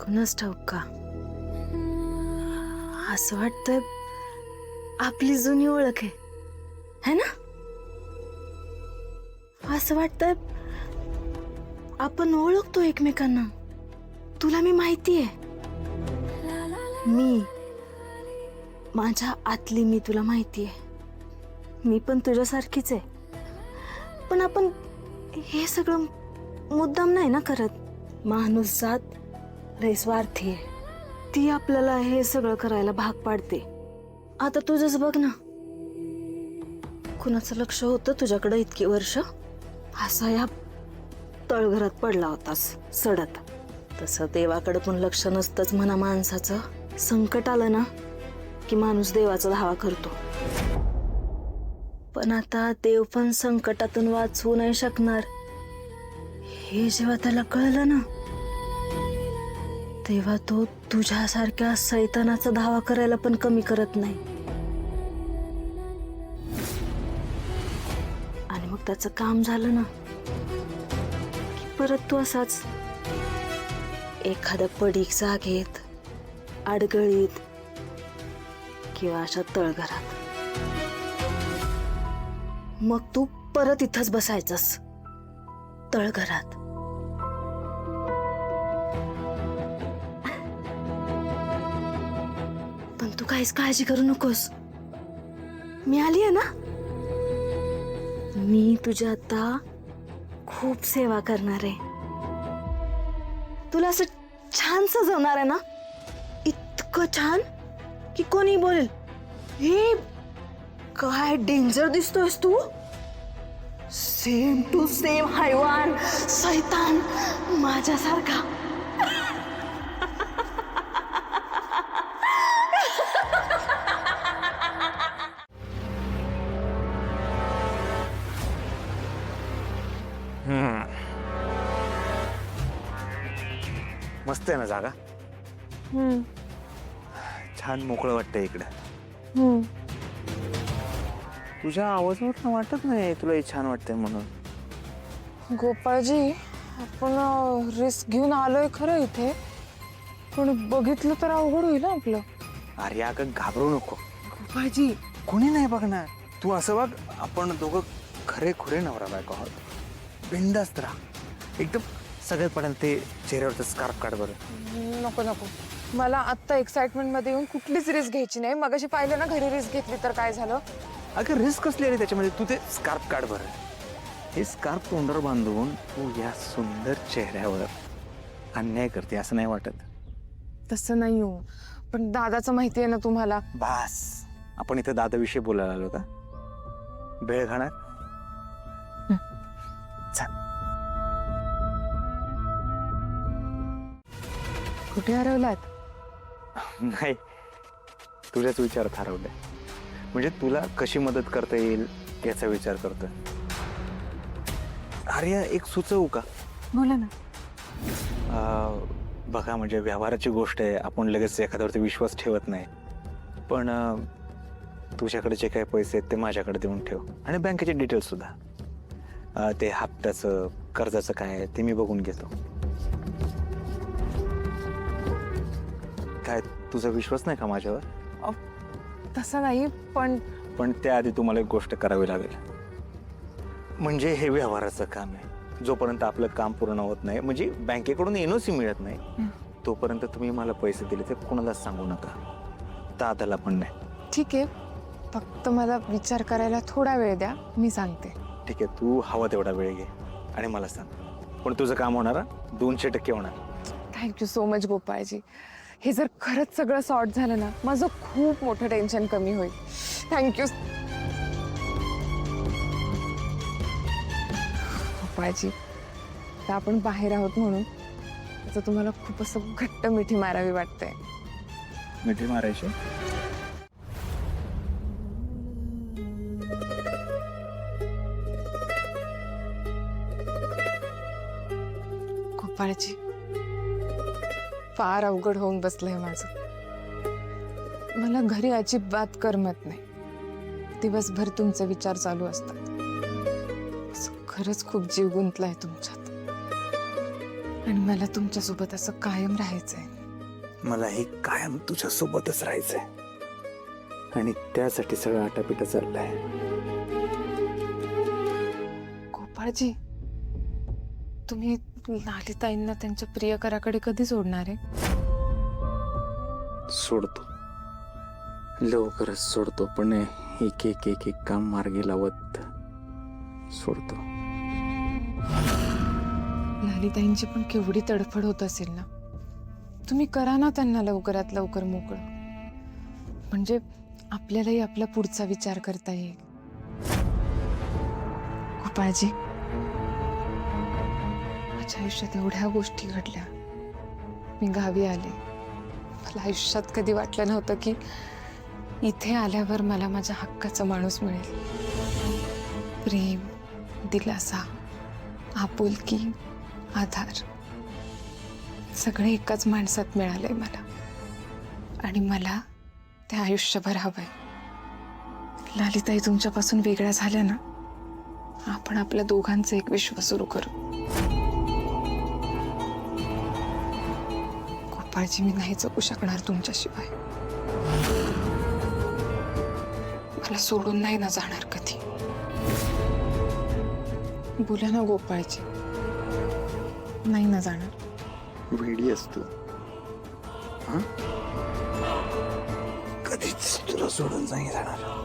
कुणास ठाऊक का असं वाटतंय आपली जुनी ओळख आहे है ना? असं वाटतंय आपण ओळखतो एकमेकांना. तुला मी माहिती आहे, मी माझ्या आतली मी तुला माहिती आहे. मी पण तुझ्यासारखीच आहे, पण आपण हे सगळं मुद्दाम नाही ना करत. माणूस जात लय स्वार्थी आहे, ती आपल्याला हे सगळं करायला भाग पाडते. आता तुझंच बघ ना, कुणाचं लक्ष होतं तुझ्याकडे इतकी वर्ष? असा या तळघरात पडला होतास सडत. तसं देवाकडे पण लक्ष नसतंच म्हणा माणसाचं. संकट आलं ना की माणूस देवाचा धावा करतो, पण आता देव पण संकटातून वाचवू नाही शकणार हे जेव्हा त्याला कळलं ना, तेव्हा तो तुझ्यासारख्या सैतानाचा धावा करायला पण कमी करत नाही. आणि मग त्याचं काम झालं ना की परत तू असाच एखाद्या पडीक जागेत, अडगळीत किंवा अशा तळघरात, मग तू परत इथंच बसायचंस तळघरात. पण तू काहीच काळजी करू नकोस, मी आली आहे ना. मी तुझी आता खूप सेवा करणार आहे. तुला असं छान सजवणार आहे ना, इतकं छान की कोणी बोलेल हे काय डेंजर दिसतोयस तू. सेम टू सेम हैवान, शैतान माझ्यासारखा. मस्त आहे ना जागा. छान मोकळं वाटतंय इकडं. तुझ्या आवाजावर वाटत नाही तुला हे छान वाटतंय म्हणून. गोपाळजी, आपण रिस्क घेऊन आलोय खरं इथे, पण बघितलं तर अवघड होईल ना आपलं. अरे अगं घाबरू नको. गोपाळजी, कोणी नाही बघणार. तू असं बघ, आपण दोघं खरे खुरे नवरा बायको आहोत. बिंदास्त राहा एकदम. सगळ्यात पडेल ते चेहऱ्यावरचं स्कार्फ काढ बरं. नको नको, मला आत्ता एक्साइटमेंट मध्ये येऊन कुठलीच रिस्क घ्यायची नाही. मगाशी पाहिलं ना घरी रिस्क घेतली तर काय झालं. अगं रिस्क कसली आहे त्याच्यामध्ये, तू ते स्कार्फ काढ बरं. हे स्कार्फ तोंडावर बांधून तू या सुंदर चेहऱ्यावर अन्याय करते असं नाही वाटत? तसं नाही हो, पण दादाचं माहिती आहे ना तुम्हाला. बास, आपण इथे दादाविषयी बोलायला आलो का? बेळ खाणार. चल. कुठे हरवलात? नाही, तुझ्याच विचारात हरवलंय. म्हणजे तुला कशी मदत करता येईल याचा विचार करतोय. आर्या, एक सुचवू का? बोला ना. बघा, म्हणजे व्यवहाराची गोष्ट आहे, आपण लगेच एखाद्यावरती विश्वास ठेवत नाही. पण तुझ्याकडे जे काही पैसे आहेत ते माझ्याकडे देऊन ठेव, आणि बँकेचे डिटेल्स सुद्धा. ते हप्त्याचं, कर्जाचं काय आहे ते मी बघून घेतो. काय तुझा विश्वास नाही का माझ्यावर? तसं नाही, पण त्याआधी तुम्हाला एक गोष्ट करावी लागेल. म्हणजे हे व्यवहाराचं काम आहे. जोपर्यंत आपलं काम पूर्ण होत नाही, म्हणजे बँकेकडून एनओसी मिळत नाही, तोपर्यंत तुम्ही मला पैसे दिले ते कोणालाच सांगू नका, दादाला पण नाही. ठीक आहे, फक्त मला विचार करायला थोडा वेळ द्या, मी सांगते. ठीक आहे, तू हवा तेवढा वेळ घे आणि मला सांग. पण तुझं काम होणार, 200% होणार. Thank you so much Gopalji. हे जर खरंच सगळं सॉर्ट झालं ना, माझं खूप मोठं टेन्शन कमी होईल. थँक्यू गोपाळजी. आता आपण बाहेर आहोत म्हणून आता तुम्हाला खूप असं घट्ट मिठी मारावी वाटते. मिठी मारायची? गोपाळजी, फार अवघड होऊन बसलंय माझं. मला घरी अजिबात करमत नाही. दिवसभर तुमचे विचार चालू असतात. खरंच खूप जीव गुंतलाय तुमच्यात. आणि मला तुमच्यासोबत असं कायम राहायचंय. मलाही कायम तुझ्या सोबतच राहायचंय आणि त्यासाठी सगळं आटापिटा चाललाय. गोपाळजी, तुम्ही लालिताईंना त्यांच्या प्रियकराकडे कधी सोडणार आहे? सोडतो, लवकरच सोडतो, पण एक एक एक एक काम मार्गी लावत सोडतो. लालिताईंची पण केवढी तडफड होत असेल ना. तुम्ही करा ना त्यांना लवकरात लवकर मोकळं, म्हणजे आपल्यालाही आपला पुढचा विचार करता येईल. गोपाळजी, माझ्या आयुष्यात एवढ्या गोष्टी घडल्या. मी गावी आले, मला आयुष्यात कधी वाटलं नव्हतं की इथे आल्यावर मला माझ्या हक्काचा माणूस मिळेल. प्रेम, दिलासा, आपुलकी, आधार सगळे एकाच माणसात मिळालंय मला, आणि मला ते आयुष्यभर हवंय. लालिताई तुमच्यापासून वेगळ्या झाल्या ना, आपण आपल्या दोघांचं एक विश्व सुरू करू. गोपाळजी, मी नाही जगू शकणार तुमच्याशिवाय. मला सोडून नाही ना जाणार कधी. बोला ना गोपाळजी, नाही ना जाणार? वेडी असतो, कधीच तुला सोडून नाही जाणार.